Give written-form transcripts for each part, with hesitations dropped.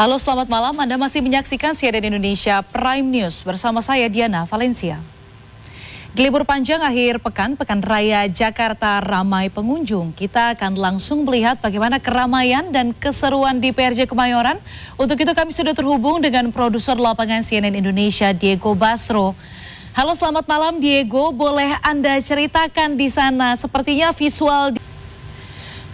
Halo, selamat malam. Anda masih menyaksikan CNN Indonesia Prime News bersama saya Diana Valencia. Di libur panjang akhir pekan raya Jakarta ramai pengunjung. Kita akan langsung melihat bagaimana keramaian dan keseruan di PRJ Kemayoran. Untuk itu kami sudah terhubung dengan produser lapangan CNN Indonesia Diego Basro. Halo, selamat malam Diego. Boleh Anda ceritakan di sana sepertinya visual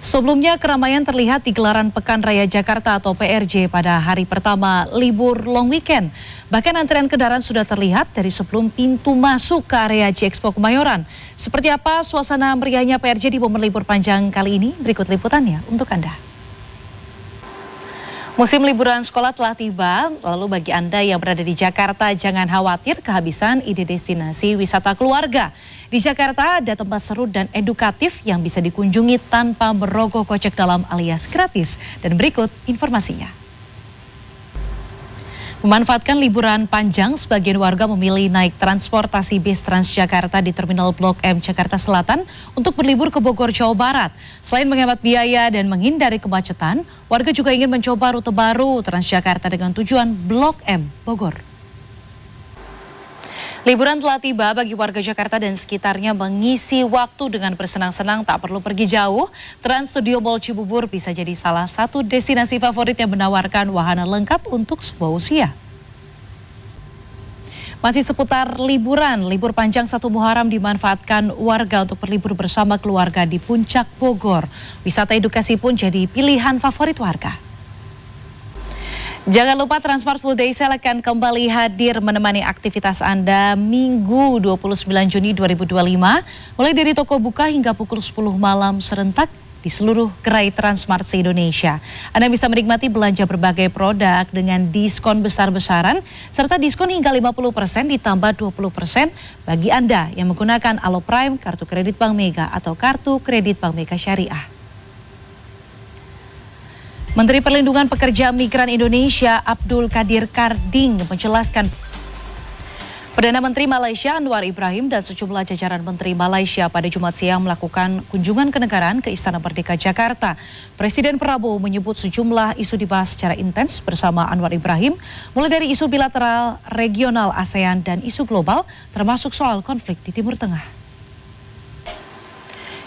sebelumnya keramaian terlihat di gelaran Pekan Raya Jakarta atau PRJ pada hari pertama libur long weekend. Bahkan antrian kendaraan sudah terlihat dari sebelum pintu masuk ke area J-Expo Kemayoran. Seperti apa suasana meriahnya PRJ di momen libur panjang kali ini? Berikut liputannya untuk Anda. Musim liburan sekolah telah tiba, lalu bagi Anda yang berada di Jakarta jangan khawatir kehabisan ide destinasi wisata keluarga. Di Jakarta ada tempat seru dan edukatif yang bisa dikunjungi tanpa merogoh kocek dalam alias gratis. Dan berikut informasinya. Memanfaatkan liburan panjang, sebagian warga memilih naik transportasi bis Transjakarta di Terminal Blok M Jakarta Selatan untuk berlibur ke Bogor, Jawa Barat. Selain menghemat biaya dan menghindari kemacetan, warga juga ingin mencoba rute baru Transjakarta dengan tujuan Blok M, Bogor. Liburan telah tiba bagi warga Jakarta dan sekitarnya mengisi waktu dengan bersenang-senang tak perlu pergi jauh. Trans Studio Mall Cibubur bisa jadi salah satu destinasi favorit yang menawarkan wahana lengkap untuk semua usia. Masih seputar liburan, libur panjang 1 Muharram dimanfaatkan warga untuk berlibur bersama keluarga di Puncak Bogor. Wisata edukasi pun jadi pilihan favorit warga. Jangan lupa Transmart Full Day Sale akan kembali hadir menemani aktivitas Anda Minggu 29 Juni 2025 mulai dari toko buka hingga pukul 10 malam serentak di seluruh gerai Transmart se-Indonesia. Anda bisa menikmati belanja berbagai produk dengan diskon besar-besaran serta diskon hingga 50% ditambah 20% bagi Anda yang menggunakan Alo Prime, kartu kredit Bank Mega atau kartu kredit Bank Mega Syariah. Menteri Perlindungan Pekerja Migran Indonesia Abdul Qadir Karding menjelaskan Perdana Menteri Malaysia Anwar Ibrahim dan sejumlah jajaran Menteri Malaysia pada Jumat siang melakukan kunjungan kenegaraan ke Istana Merdeka Jakarta. Presiden Prabowo menyebut sejumlah isu dibahas secara intens bersama Anwar Ibrahim, mulai dari isu bilateral, regional ASEAN dan isu global termasuk soal konflik di Timur Tengah.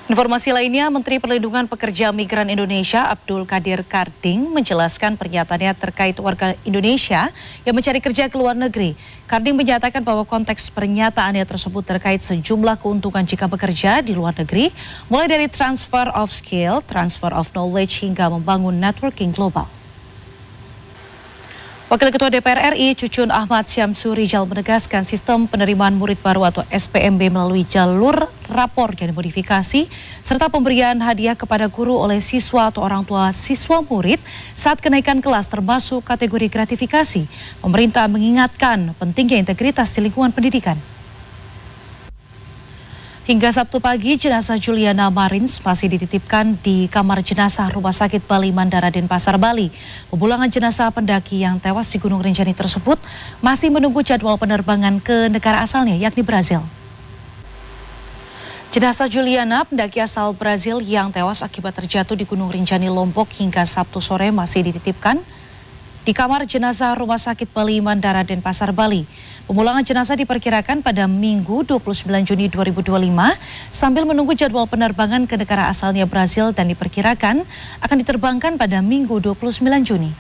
Informasi lainnya, Menteri Perlindungan Pekerja Migran Indonesia Abdul Qadir Karding menjelaskan pernyataannya terkait warga Indonesia yang mencari kerja ke luar negeri. Karding menyatakan bahwa konteks pernyataannya tersebut terkait sejumlah keuntungan jika bekerja di luar negeri, mulai dari transfer of skill, transfer of knowledge hingga membangun networking global. Wakil Ketua DPR RI Cucun Ahmad Syamsuri Rijal menegaskan sistem penerimaan murid baru atau SPMB melalui jalur rapor yang dimodifikasi serta pemberian hadiah kepada guru oleh siswa atau orang tua siswa murid saat kenaikan kelas termasuk kategori gratifikasi. Pemerintah mengingatkan pentingnya integritas di lingkungan pendidikan. Hingga Sabtu pagi, jenazah Juliana Marins masih dititipkan di kamar jenazah Rumah Sakit Bali Mandara Denpasar, Bali. Pemulangan jenazah pendaki yang tewas di Gunung Rinjani tersebut masih menunggu jadwal penerbangan ke negara asalnya, yakni Brazil. Jenazah Juliana, pendaki asal Brazil yang tewas akibat terjatuh di Gunung Rinjani, Lombok hingga Sabtu sore masih dititipkan di kamar jenazah Rumah Sakit Bali Mandara Denpasar, Bali. Pemulangan jenazah diperkirakan pada Minggu 29 Juni 2025 sambil menunggu jadwal penerbangan ke negara asalnya Brazil dan diperkirakan akan diterbangkan pada Minggu 29 Juni.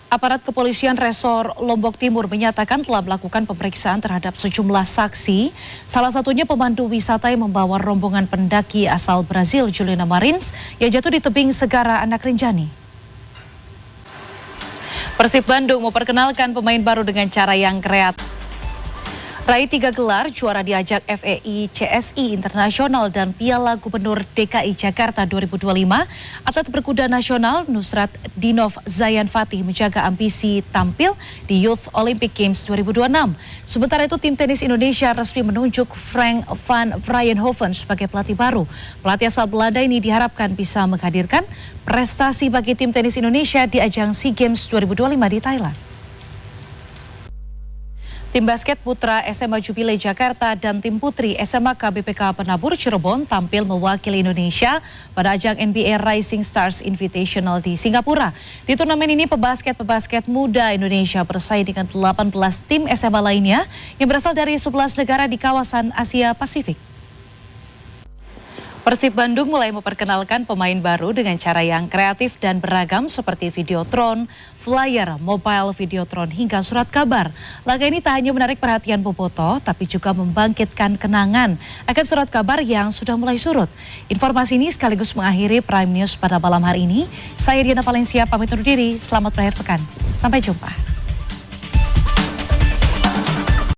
Aparat kepolisian Resor Lombok Timur menyatakan telah melakukan pemeriksaan terhadap sejumlah saksi, salah satunya pemandu wisata yang membawa rombongan pendaki asal Brazil Juliana Marins yang jatuh di tebing Segara Anak Rinjani. Persib Bandung memperkenalkan pemain baru dengan cara yang kreatif. Raih 3 gelar, juara diajak FEI CSI Internasional dan Piala Gubernur DKI Jakarta 2025, atlet berkuda nasional Nusrat Dinov Zayan Fatih menjaga ambisi tampil di Youth Olympic Games 2026. Sementara itu tim tenis Indonesia resmi menunjuk Frank van Vrijenhoven sebagai pelatih baru. Pelatih asal Belanda ini diharapkan bisa menghadirkan prestasi bagi tim tenis Indonesia di ajang SEA Games 2025 di Thailand. Tim basket putra SMA Jubilee Jakarta dan tim putri SMA KBPK Penabur Cirebon tampil mewakili Indonesia pada ajang NBA Rising Stars Invitational di Singapura. Di turnamen ini pebasket muda Indonesia bersaing dengan 18 tim SMA lainnya yang berasal dari 11 negara di kawasan Asia Pasifik. Persib Bandung mulai memperkenalkan pemain baru dengan cara yang kreatif dan beragam seperti videotron, flyer, mobile videotron hingga surat kabar. Laga ini tak hanya menarik perhatian bobotoh, tapi juga membangkitkan kenangan akan surat kabar yang sudah mulai surut. Informasi ini sekaligus mengakhiri Prime News pada malam hari ini. Saya Diana Valencia pamit undur diri, selamat berakhir pekan. Sampai jumpa.